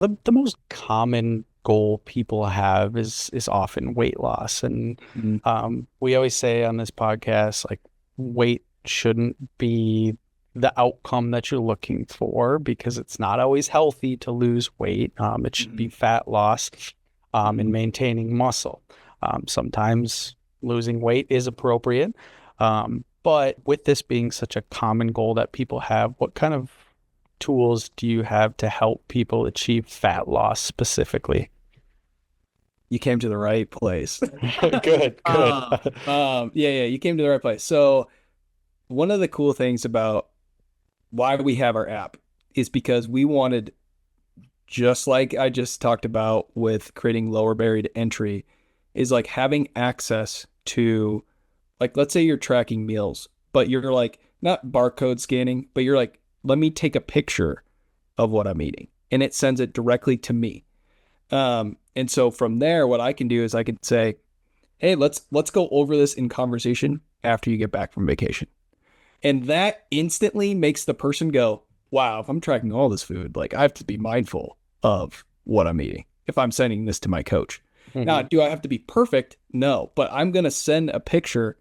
The most common goal people have is often weight loss. And Mhm. we always say on this podcast, like, weight shouldn't be the outcome that you're looking for because it's not always healthy to lose weight. It should be Mhm. fat loss and Mhm. maintaining muscle. Sometimes losing weight is appropriate. But with this being such a common goal that people have, what kind of tools do you have to help people achieve fat loss specifically? You came to the right place. Good, good. Yeah, you came to the right place. So one of the cool things about why we have our app is because we wanted, just like I just talked about with creating lower barrier to entry, is like having access to, like, let's say you're tracking meals, but you're like not barcode scanning, but you're like, let me take a picture of what I'm eating, and it sends it directly to me. And so from there, what I can do is I can say, hey, let's go over this in conversation after you get back from vacation. And that instantly makes the person go, wow, if I'm tracking all this food, like I have to be mindful of what I'm eating if I'm sending this to my coach. Now, Hmm. do I have to be perfect? No, but I'm going to send a picture,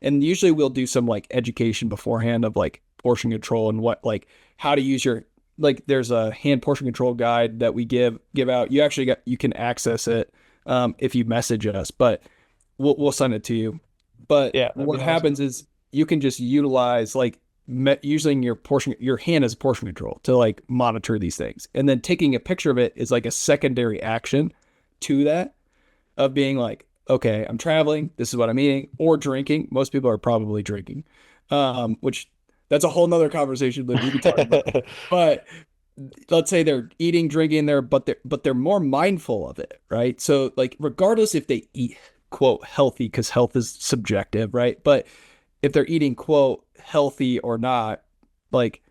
and usually we'll do some like education beforehand of like portion control and what, like, how to use your, like, there's a hand portion control guide that we give out. You actually got, you can access it if you message us, but we'll send it to you. But Yeah, that'd be what awesome. happens is you can just utilize like using your hand as a portion control to like monitor these things, and then taking a picture of it is like a secondary action to that, of being like, okay, I'm traveling, this is what I'm eating, or drinking. Most people are probably drinking, which that's a whole nother conversation that we could talk about. But let's say they're eating, drinking there, but they're more mindful of it, right? So like regardless if they eat quote healthy, because health is subjective, right? But if they're eating quote healthy or not, like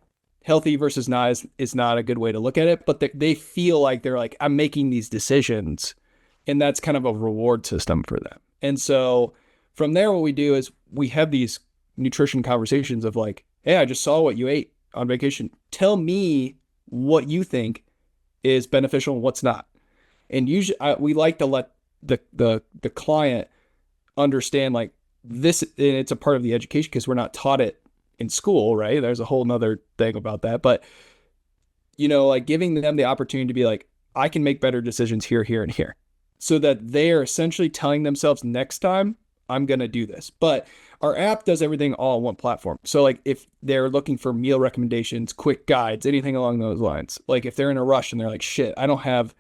healthy versus not is not a good way to look at it. But they feel like they're like, I'm making these decisions, and that's kind of a reward system for them. And so from there, what we do is we have these nutrition conversations of like, hey, I just saw what you ate on vacation. Tell me what you think is beneficial and what's not. And usually, we like to let the client understand like this, and it's a part of the education because we're not taught it in school, right? There's a whole nother thing about that, but like giving them the opportunity to be like, I can make better decisions here, here, and here, so that they're essentially telling themselves, next time I'm gonna do this. But our app does everything all on one platform. So like if they're looking for meal recommendations, quick guides, anything along those lines, like if they're in a rush and they're like, shit, I don't have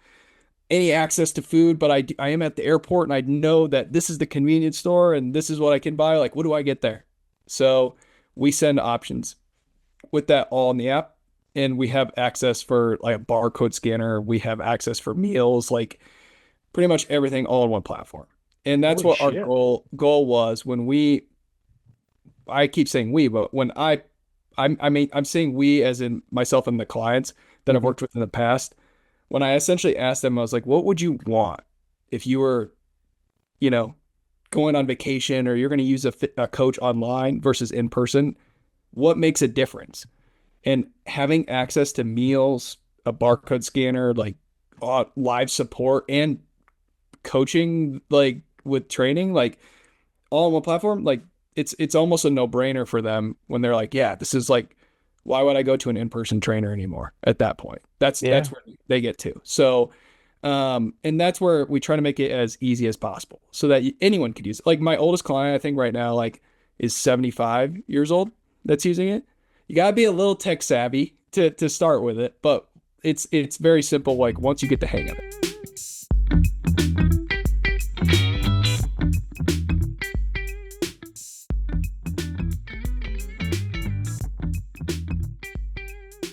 any access to food, but I am at the airport and I know that this is the convenience store and this is what I can buy. Like, what do I get there? So we send options with that all in the app. And we have access for like a barcode scanner. We have access for meals, like pretty much everything all in one platform. And that's Holy what our shit. goal was when we, I keep saying we, but when I'm saying we as in myself and the clients that I've Hmm. worked with in the past. When I essentially asked them, I was like, what would you want if you were, you know, going on vacation, or you're going to use a coach online versus in person? What makes a difference? And having access to meals, a barcode scanner, like live support and coaching, like with training, like all on one platform, like it's almost a no-brainer for them when they're like, yeah, this is like, why would I go to an in-person trainer anymore at that point? That's Yeah. where they get to. So and that's where we try to make it as easy as possible so that anyone could use it. Like my oldest client, I think right now, like is 75 years old that's using it. You gotta be a little tech savvy to start with it, but it's very simple. Like once you get the hang of it.